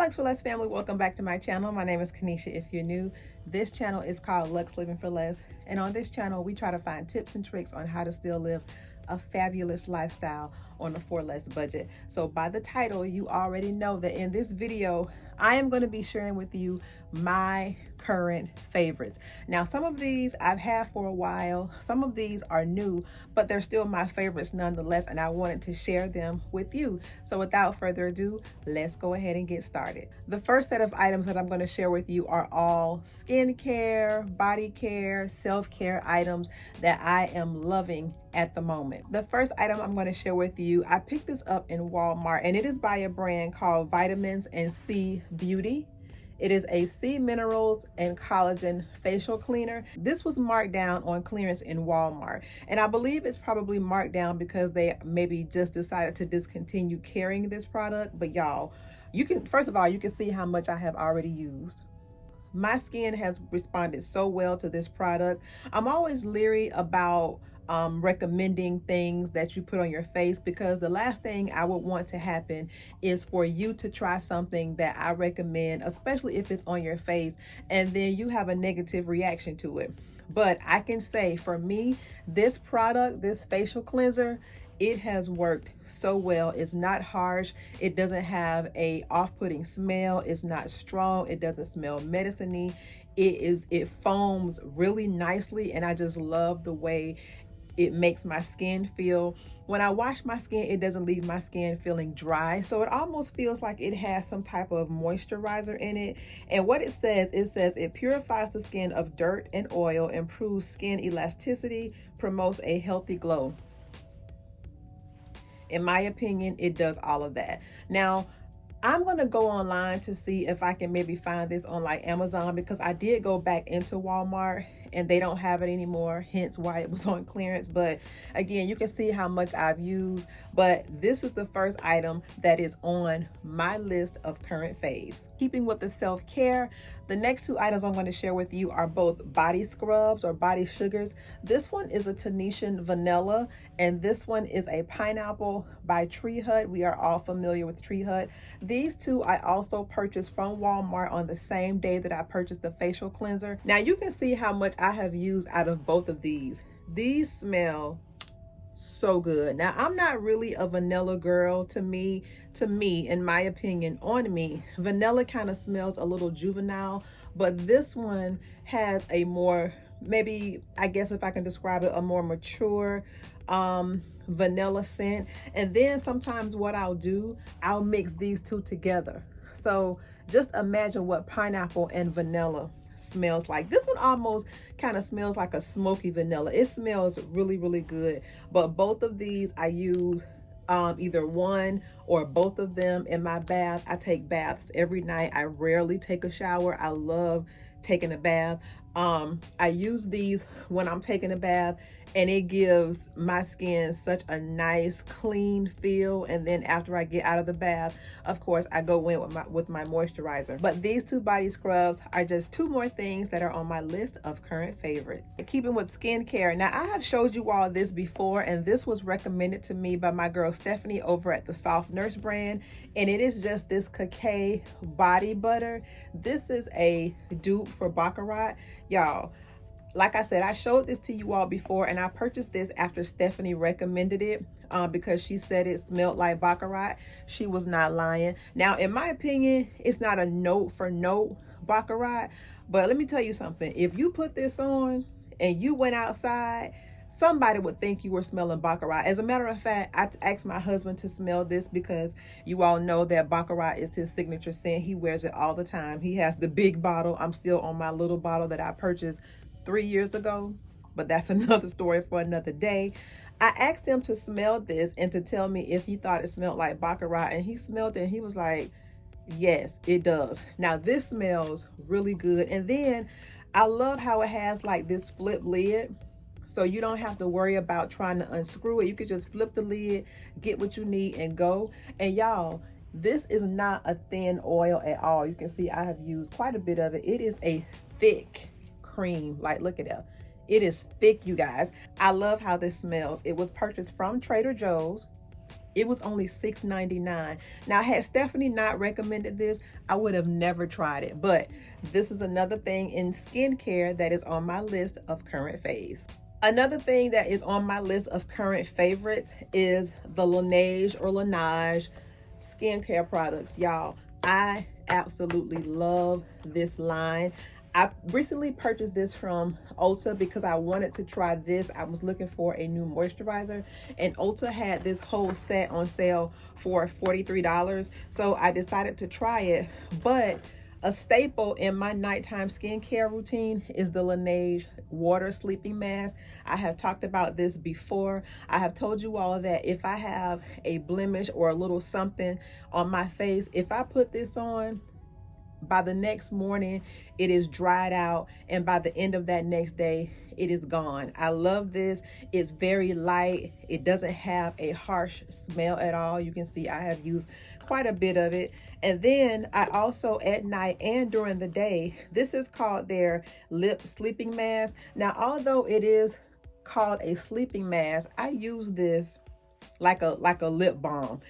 Lux for Less family, welcome back to my channel. My name is Kenesha. If you're new, this channel is called Lux Living for Less, and on this channel we try to find tips and tricks on how to still live a fabulous lifestyle on a for less budget. So by the title, you already know that in this video I am going to be sharing with you my current favorites. Now, some of these I've had for a while, some of these are new, but they're still my favorites nonetheless, and I wanted to share them with you. So without further ado, let's go ahead and get started. The first set of items that I'm going to share with you are all skincare, body care, self-care items that I am loving at the moment. The first item I'm going to share with you, I picked this up in Walmart, and it is by a brand called Vitamins and C Beauty. It is a sea minerals and collagen facial cleaner. This was marked down on clearance in Walmart, and I believe it's probably marked down because they maybe just decided to discontinue carrying this product. But y'all, you can, first of all, you can see how much I have already used. My skin has responded so well to this product. I'm always leery about recommending things that you put on your face, because the last thing I would want to happen is for you to try something that I recommend, especially if it's on your face, and then you have a negative reaction to it. But I can say for me, this product, this facial cleanser, it has worked so well. It's not harsh. It doesn't have a off-putting smell. It's not strong. It doesn't smell medicine-y. It foams really nicely, and I just love the way it makes my skin feel. When I wash my skin, it doesn't leave my skin feeling dry, so it almost feels like it has some type of moisturizer in it. And what it says it purifies the skin of dirt and oil, improves skin elasticity, promotes a healthy glow. In my opinion, it does all of that. Now, I'm gonna go online to see if I can maybe find this on like Amazon, because I did go back into Walmart and they don't have it anymore, hence why it was on clearance. But again, you can see how much I've used, but this is the first item that is on my list of current faves. Keeping with the self-care, the next two items I'm going to share with you are both body scrubs or body sugars. This one is a Tahitian vanilla, and this one is a pineapple by Tree Hut. We are all familiar with Tree Hut. These two I also purchased from Walmart on the same day that I purchased the facial cleanser. Now you can see how much I have used out of both of these. These smell so good. Now, I'm not really a vanilla girl. To me, in my opinion, on me, vanilla kind of smells a little juvenile, but this one has a more, maybe, I guess if I can describe it, a more mature vanilla scent. And then sometimes what I'll do, I'll mix these two together. So just imagine what pineapple and vanilla smells like. This one almost kind of smells like a smoky vanilla. It smells really, really good. But both of these I use either one or both of them in my bath. I take baths every night. I rarely take a shower. I love taking a bath. I use these when I'm taking a bath, and it gives my skin such a nice clean feel. And then after I get out of the bath, of course, I go in with my moisturizer. But these two body scrubs are just two more things that are on my list of current favorites. Keeping with skincare, now I have showed you all this before, and this was recommended to me by my girl Stephanie over at the Soft Nurse brand, and it is just this Cacay body butter. This is a dupe for Baccarat, y'all. Like I said, I showed this to you all before, and I purchased this after Stephanie recommended it because she said it smelled like Baccarat. She was not lying. Now, in my opinion, it's not a note for note Baccarat, but let me tell you something. If you put this on and you went outside, somebody would think you were smelling Baccarat. As a matter of fact, I asked my husband to smell this because you all know that Baccarat is his signature scent. He wears it all the time. He has the big bottle. I'm still on my little bottle that I purchased 3 years ago, but that's another story for another day. I asked him to smell this and to tell me if he thought it smelled like Baccarat, and he smelled it and he was like, yes, it does. Now this smells really good. And then I love how it has like this flip lid, so you don't have to worry about trying to unscrew it. You can just flip the lid, get what you need, and go. And y'all, this is not a thin oil at all. You can see I have used quite a bit of it. It is a thick cream. Like, look at that. It is thick, you guys. I love how this smells. It was purchased from Trader Joe's. It was only $6.99. Now, had Stephanie not recommended this, I would have never tried it. But this is another thing in skincare that is on my list of current faves. Another thing that is on my list of current favorites is the Laneige or Laneige skincare products. Y'all, I absolutely love this line. I recently purchased this from Ulta because I wanted to try this. I was looking for a new moisturizer, and Ulta had this whole set on sale for $43. So I decided to try it. But a staple in my nighttime skincare routine is the Laneige water sleeping mask. I have talked about this before. I have told you all that if I have a blemish or a little something on my face, if I put this on, by the next morning it is dried out, and by the end of that next day it is gone. I love this. It's very light. It doesn't have a harsh smell at all. You can see I have used quite a bit of it. And then I also, at night and during the day, this is called their lip sleeping mask. Now, although it is called a sleeping mask, I use this like a lip balm.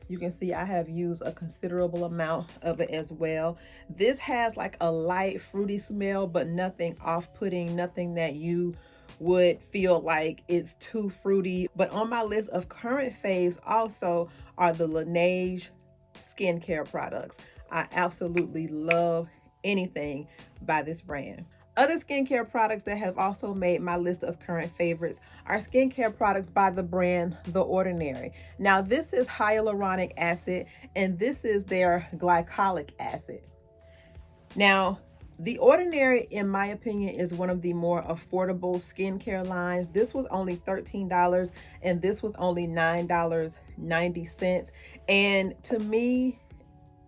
You can see I have used a considerable amount of it as well. This has like a light fruity smell, but nothing off-putting, nothing that you would feel like it's too fruity. But on my list of current faves also are the Laneige skincare products. I absolutely love anything by this brand. Other skincare products that have also made my list of current favorites are skincare products by the brand The Ordinary. Now, this is hyaluronic acid, and this is their glycolic acid. Now, The Ordinary, in my opinion, is one of the more affordable skincare lines. This was only $13, and this was only $9.90. And to me,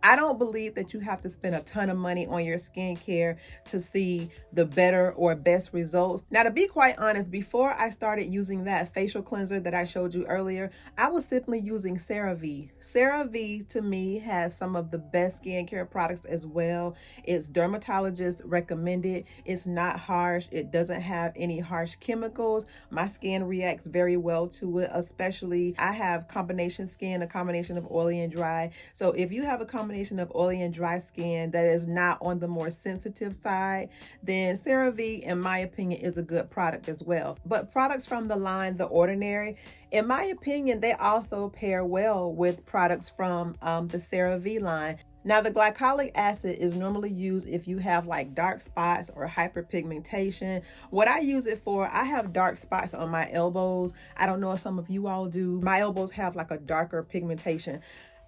I don't believe that you have to spend a ton of money on your skincare to see the better or best results. Now, to be quite honest, before I started using that facial cleanser that I showed you earlier, I was simply using CeraVe. CeraVe, to me, has some of the best skincare products as well. It's dermatologist recommended. It's not harsh. It doesn't have any harsh chemicals. My skin reacts very well to it, especially I have combination skin, a combination of oily and dry. So if you have a combination of oily and dry skin that is not on the more sensitive side, then CeraVe, in my opinion, is a good product as well. But products from the line The Ordinary, in my opinion, they also pair well with products from the CeraVe line. Now, the glycolic acid is normally used if you have like dark spots or hyperpigmentation. What I use it for, I have dark spots on my elbows. I don't know if some of you all do. My elbows have like a darker pigmentation,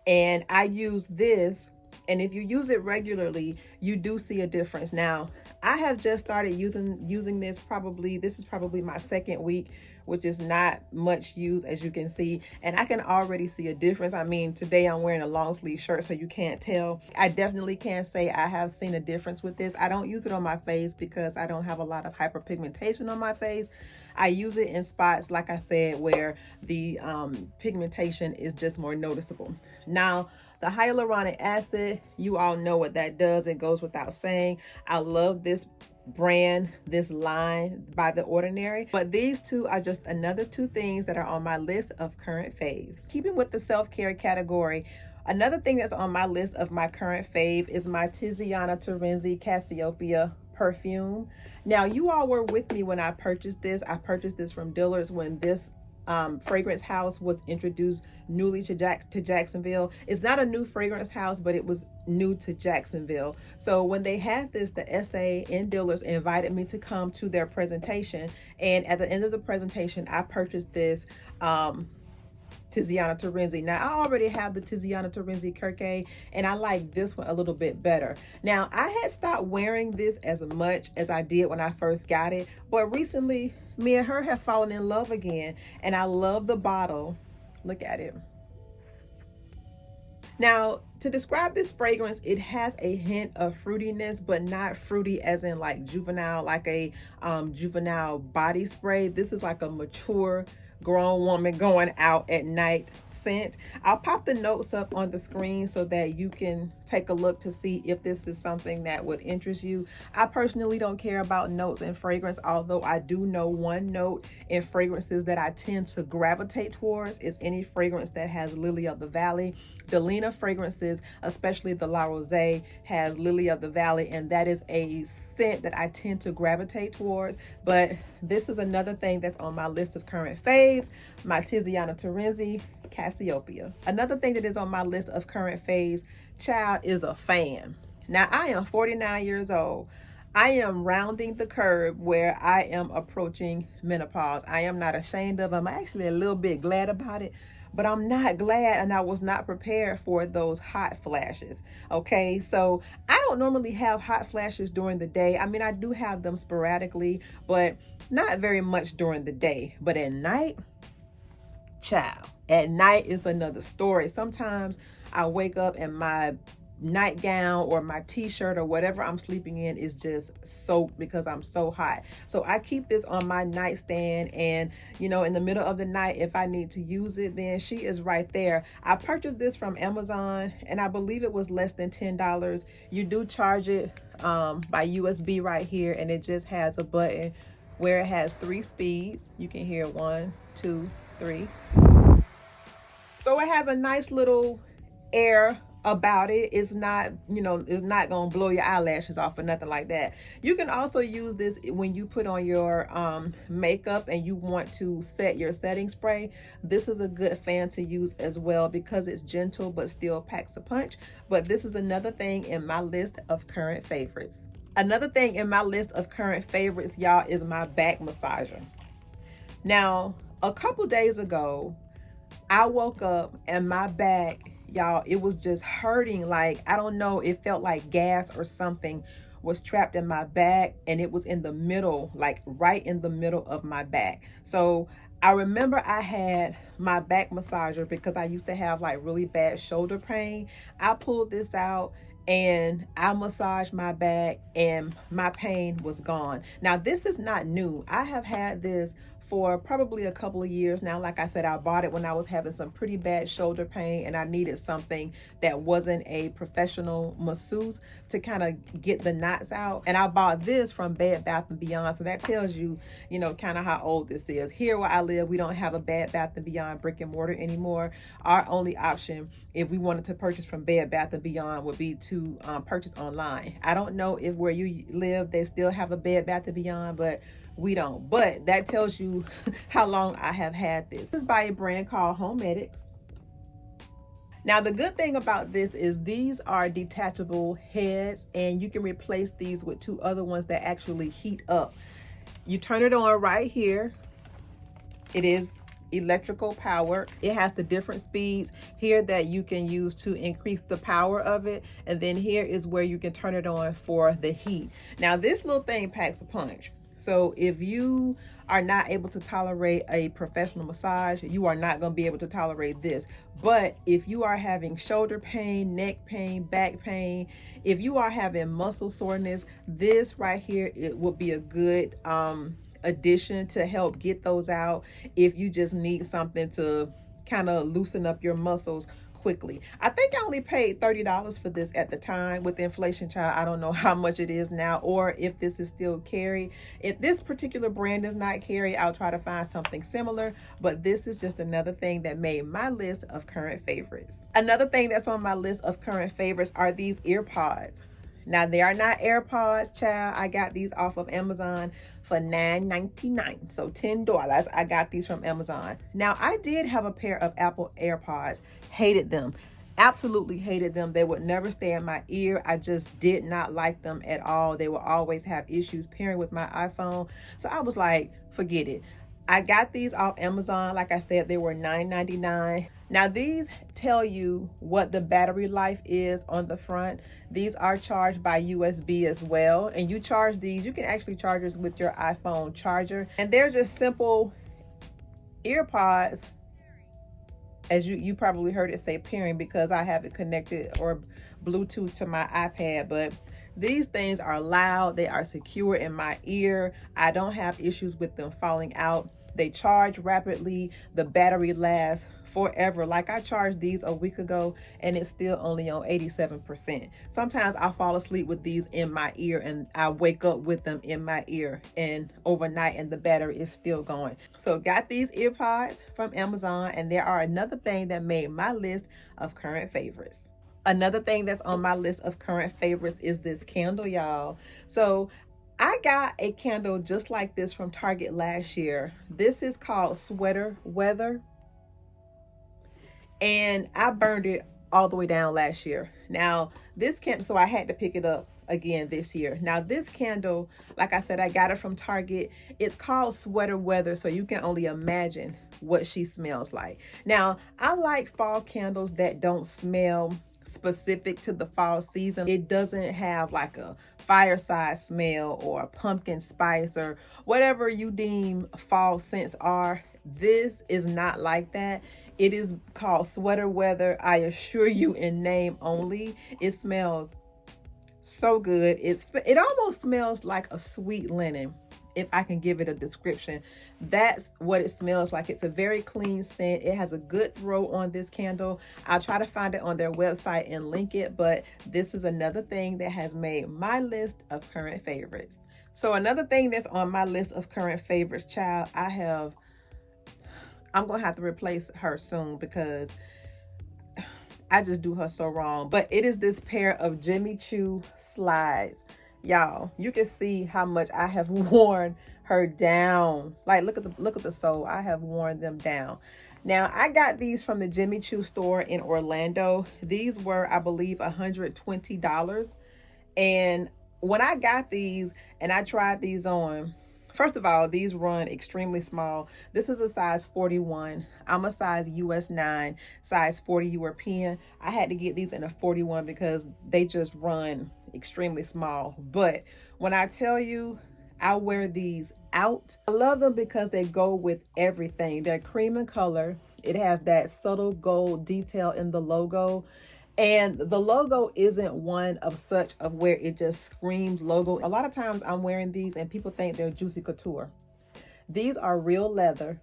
and I use this, and if you use it regularly, you do see a difference. Now, I have just started using this this is probably my second week, which is not much use, as you can see, and I can already see a difference. I mean, today I'm wearing a long sleeve shirt, so you can't tell. I definitely can say I have seen a difference with this. I don't use it on my face because I don't have a lot of hyperpigmentation on my face. I use it in spots, like I said, where the pigmentation is just more noticeable. Now, the hyaluronic acid, you all know what that does. It goes without saying. I love this brand, this line by The Ordinary. But these two are just another two things that are on my list of current faves. Keeping with the self-care category, another thing that's on my list of my current fave is my Tiziana Terenzi Cassiopea perfume. Now, you all were with me when I purchased this. I purchased this from Dillard's when this fragrance house was introduced newly to Jacksonville. It's not a new fragrance house, but it was new to Jacksonville. So when they had this, the SA in Dillard's invited me to come to their presentation, and at the end of the presentation, I purchased this Tiziana Terenzi. Now, I already have the Tiziana Terenzi Cacay, and I like this one a little bit better. Now, I had stopped wearing this as much as I did when I first got it, but recently, me and her have fallen in love again, and I love the bottle. Look at it. Now, to describe this fragrance, it has a hint of fruitiness, but not fruity as in like juvenile, like a juvenile body spray. This is like a mature grown woman going out at night scent. I'll pop the notes up on the screen so that you can take a look to see if this is something that would interest you. I personally don't care about notes in fragrance, although I do know one note in fragrances that I tend to gravitate towards is any fragrance that has Lily of the Valley. The Lena fragrances, especially the La Rose, has Lily of the Valley, and that is a scent that I tend to gravitate towards. But this is another thing that's on my list of current faves, my Tiziana Terenzi Cassiopea. Another thing that is on my list of current faves, child, is a fan. Now, I am 49 years old. I am rounding the curve where I am approaching menopause. I am not ashamed of it. I'm actually a little bit glad about it, but I'm not glad, and I was not prepared for those hot flashes. Okay, so I don't normally have hot flashes during the day. I mean, I do have them sporadically, but not very much during the day. But at night, child, at night is another story. Sometimes I wake up and my nightgown or my t-shirt or whatever I'm sleeping in is just soaked because I'm so hot. So I keep this on my nightstand, and you know, in the middle of the night, if I need to use it, then she is right there. I purchased this from Amazon, and I believe it was less than $10. You do charge it by USB right here, and it just has a button where it has 3 speeds. You can hear 1, 2, 3. So it has a nice little air about it. It's not, you know, it's not gonna blow your eyelashes off or nothing like that. You can also use this when you put on your makeup and you want to set your setting spray. This is a good fan to use as well because it's gentle but still packs a punch. But this is another thing in my list of current favorites. Another thing in my list of current favorites, y'all, is my back massager. Now, a couple days ago, I woke up and my back, y'all, it was just hurting. Like, I don't know, it felt like gas or something was trapped in my back, and it was in the middle, like right in the middle of my back. So I remember I had my back massager because I used to have like really bad shoulder pain. I pulled this out and I massaged my back and my pain was gone. Now, this is not new. I have had this for probably a couple of years now. Like I said, I bought it when I was having some pretty bad shoulder pain and I needed something that wasn't a professional masseuse to kind of get the knots out. And I bought this from Bed Bath & Beyond. So that tells you, you know, kind of how old this is. Here where I live, we don't have a Bed Bath & Beyond brick and mortar anymore. Our only option, if we wanted to purchase from Bed Bath & Beyond, would be to purchase online. I don't know if where you live, they still have a Bed Bath & Beyond, but we don't. But that tells you how long I have had this. This is by a brand called Homemedics. Now, the good thing about this is these are detachable heads, and you can replace these with 2 other ones that actually heat up. You turn it on right here. It is electrical power. It has the different speeds here that you can use to increase the power of it, and then here is where you can turn it on for the heat. Now, this little thing packs a punch. So if you are not able to tolerate a professional massage, you are not going to be able to tolerate this. But if you are having shoulder pain, neck pain, back pain, if you are having muscle soreness, this right here, it will be a good addition to help get those out if you just need something to kind of loosen up your muscles quickly. I think I only paid $30 for this at the time. With inflation, child, I don't know how much it is now, or if this is still carry. If this particular brand is not carry, I'll try to find something similar, but this is just another thing that made my list of current favorites. Another thing that's on my list of current favorites are these ear pods. Now, they are not AirPods, child. I got these off of Amazon for $9.99, so $10. I got these from Amazon. Now, I did have a pair of Apple AirPods. Hated them. Absolutely hated them. They would never stay in my ear. I just did not like them at all. They would always have issues pairing with my iPhone. So I was like, forget it. I got these off Amazon. Like I said, they were $9.99. Now, these tell you what the battery life is on the front. These are charged by USB as well. And you charge these, you can actually charge this with your iPhone charger. And they're just simple ear pods. As you probably heard it say pairing because I have it connected or Bluetooth to my iPad. But these things are loud. They are secure in my ear. I don't have issues with them falling out. They charge rapidly. The battery lasts forever. Like I charged these a week ago and it's still only on 87%. Sometimes I fall asleep with these in my ear and I wake up with them in my ear and overnight and the battery is still going. So got these earpods from Amazon, and there are another thing that made my list of current favorites. Another thing that's on my list of current favorites is this candle, y'all. So I got a candle just like this from Target last year. This is called Sweater Weather, and I burned it all the way down last year. Now this candle, so I had to pick it up again this year. Now this candle, like I said, I got it from Target. It's called Sweater Weather, so you can only imagine what she smells like. Now I like fall candles that don't smell specific to the fall season. It doesn't have like a fireside smell or a pumpkin spice or whatever you deem fall scents are. This is not like that. It is called Sweater Weather. I assure you, in name only. It smells so good. It almost smells like a sweet linen, if I can give it a description. That's what it smells like. It's a very clean scent. It has a good throw on this candle. I'll try to find it on their website and link it, but this is another thing that has made my list of current favorites. So another thing that's on my list of current favorites, child, I'm gonna have to replace her soon because I just do her so wrong. But it is this pair of Choo Slides. Y'all, you can see how much I have worn her down. Like, look at the sole. I have worn them down. Now, I got these from the Choo store in Orlando. These were, I believe, $120. And when I got these and I tried these on, first of all, these run extremely small. This is a size 41. I'm a size US 9, size 40 European. I had to get these in a 41 because they just run extremely small. But when I tell you, I wear these out. I love them because they go with everything. They're cream in color. It has that subtle gold detail in the logo. And the logo isn't one of such of where it just screams logo. A lot of times I'm wearing these and people think they're Juicy Couture. These are real leather.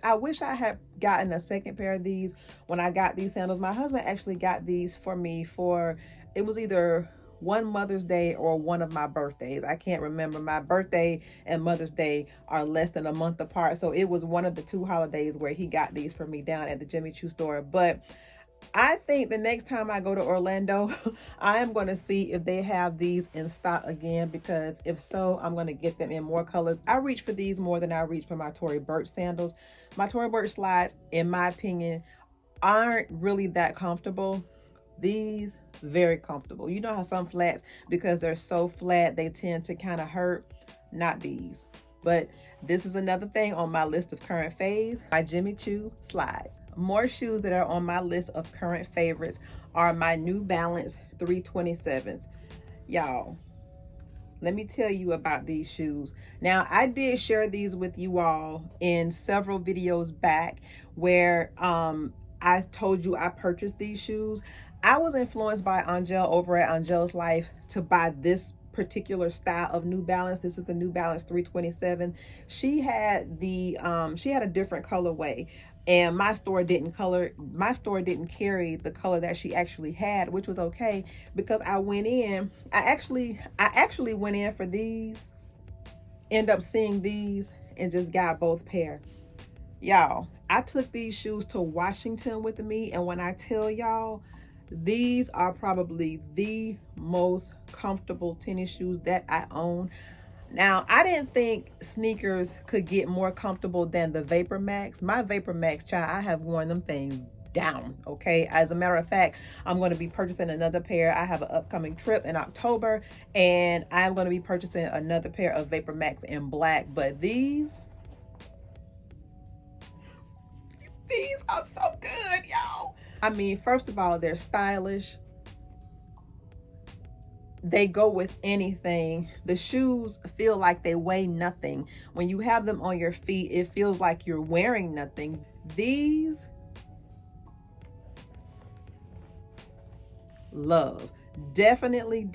I wish I had gotten a second pair of these when I got these sandals. My husband actually got these for me for, it was either one Mother's Day or one of my birthdays. I can't remember. My birthday and Mother's Day are less than a month apart. So it was one of the two holidays where he got these for me down at the Choo store. But I think the next time I go to Orlando, I am going to see if they have these in stock again, because if so, I'm going to get them in more colors. I reach for these more than I reach for my Tory Burch sandals. My Tory Burch slides, in my opinion, aren't really that comfortable. These, very comfortable. You know how some flats, because they're so flat, they tend to kind of hurt. Not these. But this is another thing on my list of current faves, my Choo Slides. More shoes that are on my list of current favorites are my New Balance 327s. Y'all, let me tell you about these shoes. Now, I did share these with you all in several videos back where I told you I purchased these shoes. I was influenced by Angel over at Angel's Life to buy this particular style of New Balance. This is the New Balance 327. She had a different colorway, and my store didn't carry the color that she actually had, which was okay, because I went in, I actually went in for these, end up seeing these, and just got both pair. Y'all, I took these shoes to Washington with me, and when I tell y'all, these are probably the most comfortable tennis shoes that I own. Now, I didn't think sneakers could get more comfortable than the VaporMax. My VaporMax, child, I have worn them things down, okay? As a matter of fact, I'm going to be purchasing another pair. I have an upcoming trip in October, and I'm going to be purchasing another pair of VaporMax in black. But these are so good, y'all. I mean, first of all, they're stylish. They go with anything. The shoes feel like they weigh nothing. When you have them on your feet, it feels like you're wearing nothing. These, love. Definitely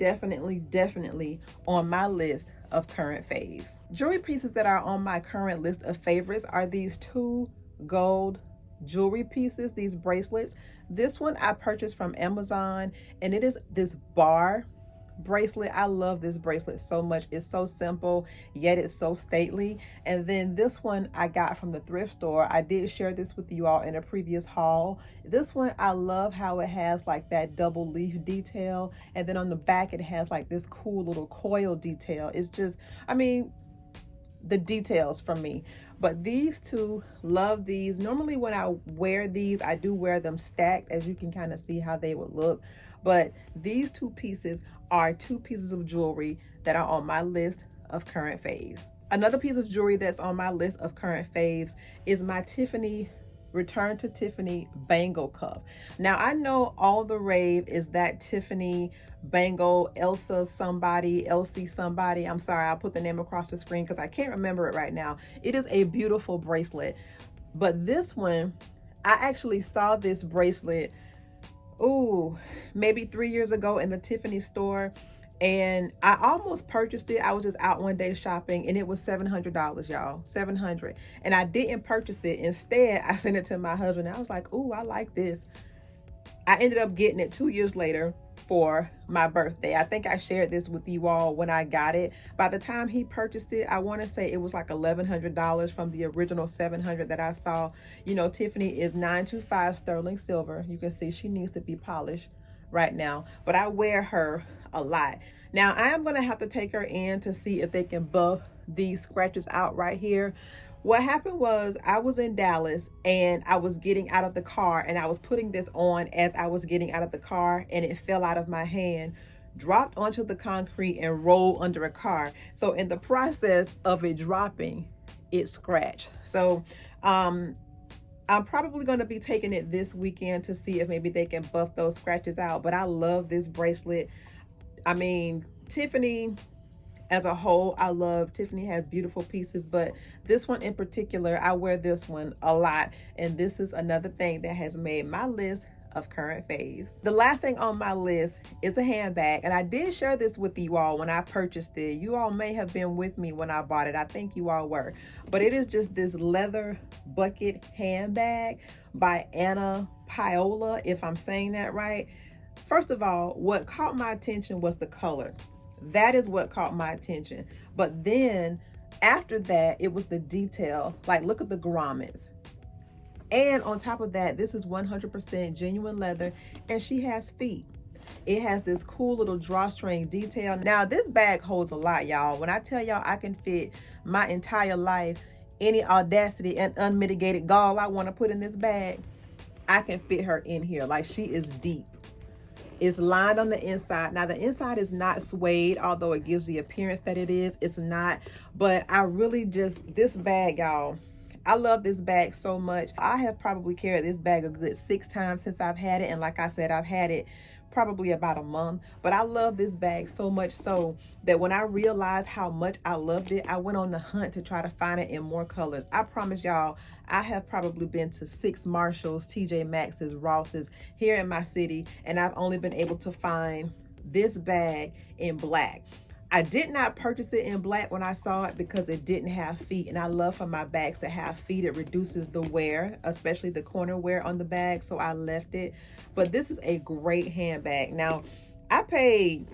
on my list of current faves. Jewelry pieces that are on my current list of favorites are these two gold jewelry pieces, these bracelets. This one I purchased from Amazon, and it is this bar bracelet. I love this bracelet so much. It's so simple, yet it's so stately. And then this one I got from the thrift store. I did share this with you all in a previous haul. This one, I love how it has like that double leaf detail, and then on the back it has like this cool little coil detail. It's just, I mean, the details from me. But these two, love these. Normally when I wear these, I do wear them stacked, as you can kind of see how they would look. But these two pieces are two pieces of jewelry that are on my list of current faves. Another piece of jewelry that's on my list of current faves is my Tiffany Return to Tiffany bangle cuff. Now I know all the rave is that Tiffany bangle, Elsie somebody. I'm sorry, I'll put the name across the screen because I can't remember it right now. It is a beautiful bracelet, but this one, I actually saw this bracelet, ooh, maybe 3 years ago in the Tiffany store, and I almost purchased it. I was just out one day shopping, and it was $700, y'all, $700. And I didn't purchase it. Instead, I sent it to my husband, and I was like, ooh, I like this. I ended up getting it 2 years later for my birthday. I think I shared this with you all when I got it. By the time he purchased it, I want to say it was like $1,100 from the original $700 that I saw. You know, Tiffany is 925 sterling silver. You can see she needs to be polished right now, but I wear her a lot. Now I am going to have to take her in to see if they can buff these scratches out right here. What happened was I was in Dallas and I was getting out of the car, and I was putting this on as I was getting out of the car, and it fell out of my hand, dropped onto the concrete, and rolled under a car. So in the process of it dropping, it scratched. So I'm probably going to be taking it this weekend to see if maybe they can buff those scratches out. But I love this bracelet. I mean, Tiffany as a whole, I love Tiffany, has beautiful pieces, but this one in particular, I wear this one a lot, and this is another thing that has made my list of current faves. The last thing on my list is a handbag, and I did share this with you all when I purchased it. You all may have been with me when I bought it. I think you all were. But it is just this leather bucket handbag by Paola, if I'm saying that right. First of all, what caught my attention was the color. That is what caught my attention. But then after that, it was the detail. Like, look at the grommets. And on top of that, this is 100% genuine leather, and she has feet. It has this cool little drawstring detail. Now, this bag holds a lot, y'all. When I tell y'all I can fit my entire life, any audacity and unmitigated gall I want to put in this bag, I can fit her in here. Like, she is deep. It's lined on the inside. Now, the inside is not suede, although it gives the appearance that it is. It's not. But I really just, this bag, y'all, I love this bag so much. I have probably carried this bag a good 6 times since I've had it. And like I said, I've had it probably about a month. But I love this bag so much so that when I realized how much I loved it, I went on the hunt to try to find it in more colors. I promise y'all, I have probably been to 6 Marshalls, TJMAXX's, Ross's here in my city, and I've only been able to find this bag in black. I did not purchase it in black when I saw it because it didn't have feet, and I love for my bags to have feet. It reduces the wear, especially the corner wear on the bag, so I left it. But this is a great handbag. Now, I paid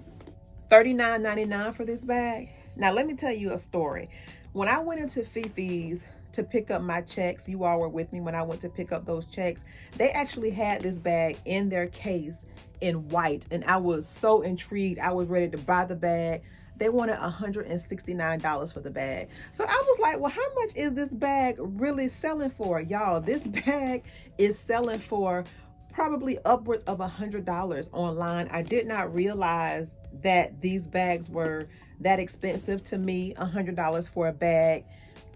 $39.99 for this bag. Now, let me tell you a story. When I went into Fifi's to pick up my checks, you all were with me when I went to pick up those checks, they actually had this bag in their case in white, and I was so intrigued. I was ready to buy the bag. They wanted $169 for the bag. So I was like, well, how much is this bag really selling for? Y'all, this bag is selling for probably upwards of $100 online. I did not realize that these bags were that expensive. To me, $100 for a bag,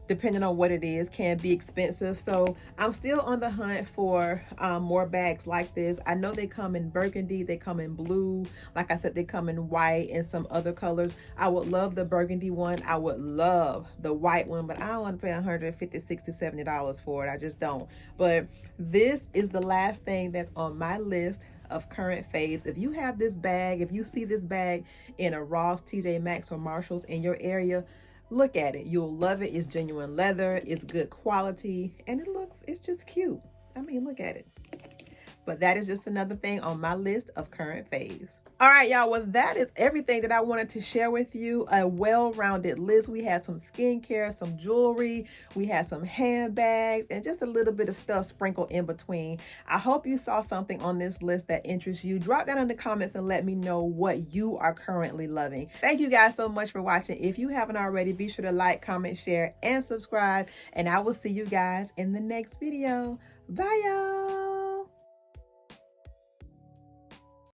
depending on what it is, can be expensive. So I'm still on the hunt for more bags like this. I know they come in burgundy, they come in blue, like I said, they come in white and some other colors. I would love the burgundy one. I would love the white one, but I don't want to pay $150, $60, $70 for it. I just don't. But this is the last thing that's on my list of current faves. If you have this bag, if you see this bag in a Ross, TJMAXX, or Marshalls in your area, look at it. You'll love it. It's genuine leather, it's good quality, and it's just cute. I mean, look at it. But that is just another thing on my list of current faves. All right, y'all, well, that is everything that I wanted to share with you. A well-rounded list. We had some skincare, some jewelry, we had some handbags, and just a little bit of stuff sprinkled in between. I hope you saw something on this list that interests you. Drop down in the comments and let me know what you are currently loving. Thank you guys so much for watching. If you haven't already, be sure to like, comment, share, and subscribe, and I will see you guys in the next video. Bye, y'all.